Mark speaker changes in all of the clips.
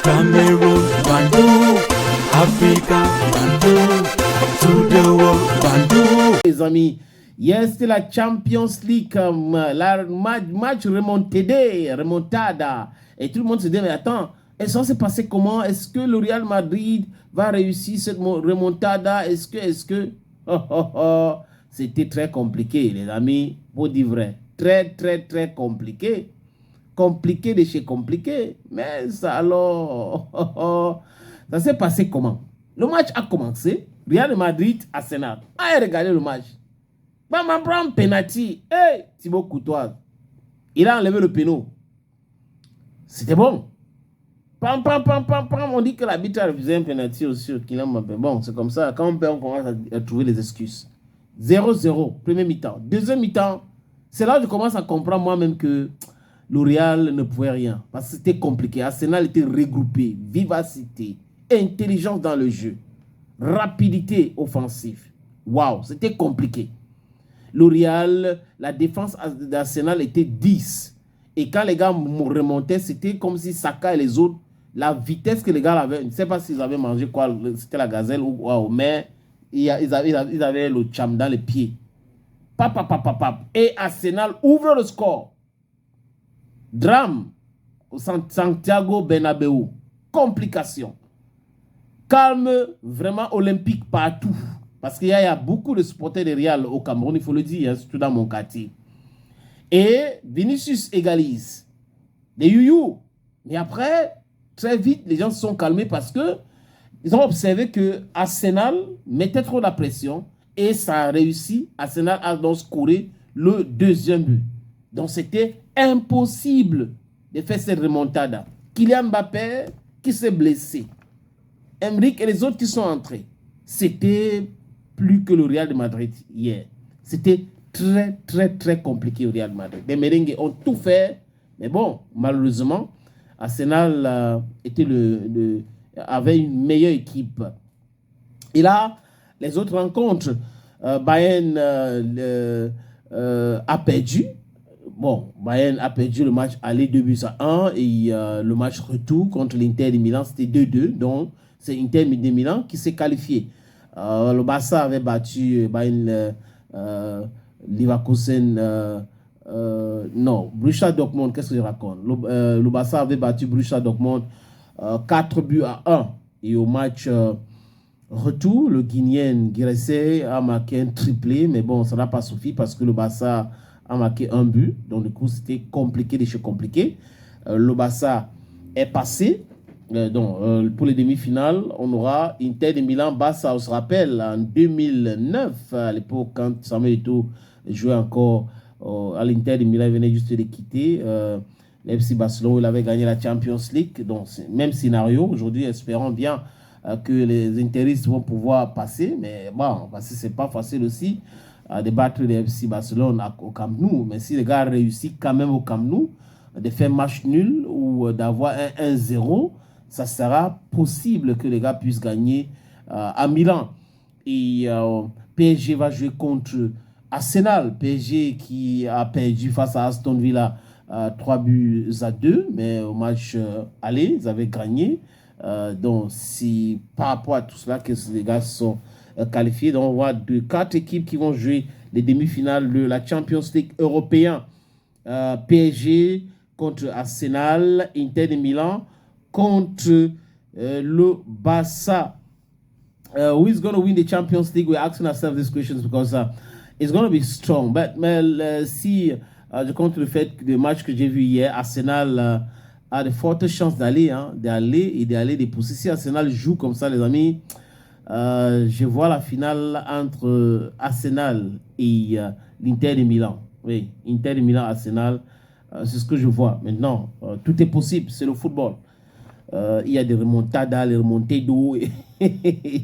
Speaker 1: Cameroon, Bandou, Africa, Bandou, to the world, Bandou.
Speaker 2: Les amis, hier c'était la Champions League, la match remontada. Et tout le monde se dit, mais attends, ça s'est passé comment? Est-ce que le Real Madrid va réussir cette remontada? Est-ce que... C'était très compliqué, les amis, pour dire vrai. Très compliqué. Compliqué de chez compliqué. Mais ça alors... ça s'est passé comment? Le match a commencé. Real Madrid, Arsenal. Ah, regardez le match. Bam, prend penalty. Hey, Thibaut Courtois. Il a enlevé le péno. C'était bon. Pam. On dit que l'arbitre a refusé un penalty aussi au Kylian Mbappé. Bon, c'est comme ça. Quand on perd, on commence à trouver les excuses. 0-0, premier mi-temps. Deuxième mi-temps, c'est là que je commence à comprendre moi-même que le Real ne pouvait rien. Parce que c'était compliqué. Arsenal était regroupé. Vivacité, intelligence dans le jeu, rapidité offensive. Waouh, c'était compliqué. Le Real, la défense d'Arsenal était 10. Et quand les gars remontaient, c'était comme si Saka et les autres, la vitesse que les gars avaient, je ne sais pas s'ils avaient mangé quoi, c'était la gazelle ou quoi, mais ils avaient le cham dans les pieds. Et Arsenal ouvre le score. Drame au Santiago Bernabéu. Complication. Calme vraiment olympique partout. Parce qu'il y a beaucoup de supporters de Real au Cameroun, il faut le dire, surtout dans mon quartier. Et Vinicius égalise. Des youyou. Mais après, très vite, les gens se sont calmés parce que ils ont observé que Arsenal mettait trop la pression et ça a réussi. Arsenal a donc scoré le deuxième but. Donc c'était impossible de faire cette remontada. Kylian Mbappé qui s'est blessé. Emric et les autres qui sont entrés. C'était plus que le Real de Madrid hier. C'était très compliqué au Real de Madrid. Les merengues ont tout fait. Mais bon, malheureusement, Arsenal avait une meilleure équipe. Et là, les autres rencontres, Bayern a perdu. Bon, Bayern a perdu le match aller 2-1 et le match retour contre l'Inter de Milan, c'était 2-2. Donc, c'est Inter de Milan qui s'est qualifié. Le Barça avait battu Bayern Leverkusen. Non, Borussia Dortmund, qu'est-ce que je raconte? Le Barça avait battu Borussia Dortmund 4-1. Et au match retour, le Guinéen Guirassy a marqué un triplé, mais bon, ça n'a pas suffi parce que le Barça a marqué un but. Donc, du coup, c'était compliqué de chez compliqué. Le Barça est passé. Pour les demi-finales, on aura Inter de Milan, Barça, on se rappelle, en 2009, à l'époque, quand Samuel Eto'o jouait encore à l'Inter de Milan, il venait juste de quitter. L'FC Barcelone, il avait gagné la Champions League. Donc, même scénario. Aujourd'hui, espérons bien que les interistes vont pouvoir passer. Mais bon, parce que ce n'est pas facile aussi de battre les FC Barcelone au Camp Nou. Mais si les gars réussissent quand même au Camp Nou, de faire match nul ou d'avoir un 1-0, ça sera possible que les gars puissent gagner à Milan. Et PSG va jouer contre Arsenal. PSG qui a perdu face à Aston Villa 3-2, mais au match aller, ils avaient gagné. Donc, c'est par rapport à tout cela que les gars sont qualifiés. Donc, on voit 4 équipes qui vont jouer les demi-finales de la Champions League européen. PSG contre Arsenal, Inter de Milan contre le Barça. Who is going to win the Champions League? We're asking ourselves these questions because it's going to be strong. Mais si je compte le fait que le match que j'ai vu hier, Arsenal a de fortes chances d'aller et de pousser. Si Arsenal joue comme ça, les amis, je vois la finale entre Arsenal et l'Inter de Milan. Oui, Inter de Milan, Arsenal, c'est ce que je vois. Maintenant, tout est possible, c'est le football. Il y a des remontadas, les remontées d'eau et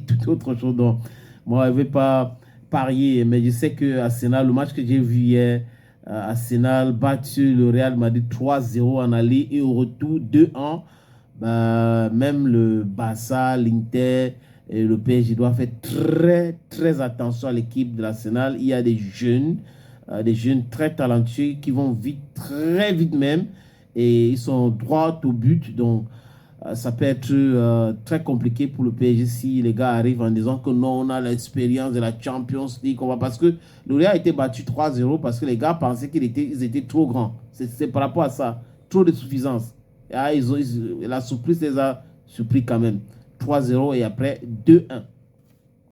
Speaker 2: toute autre chose. Donc, moi, je ne vais pas parier, mais je sais que Arsenal, le match que j'ai vu hier, Arsenal battu le Real Madrid 3-0 en aller et au retour 2-1. Même le Barça, l'Inter et le PSG doivent faire très attention à l'équipe de l'Arsenal. Il y a des jeunes très talentueux qui vont vite, très vite même, et ils sont droit au but. Donc, ça peut être très compliqué pour le PSG si les gars arrivent en disant que non, on a l'expérience de la Champions League. Parce que le Real a été battu 3-0 parce que les gars pensaient qu'ils étaient trop grands. C'est par rapport à ça. Trop de suffisance. La surprise les a surpris quand même. 3-0 et après 2-1.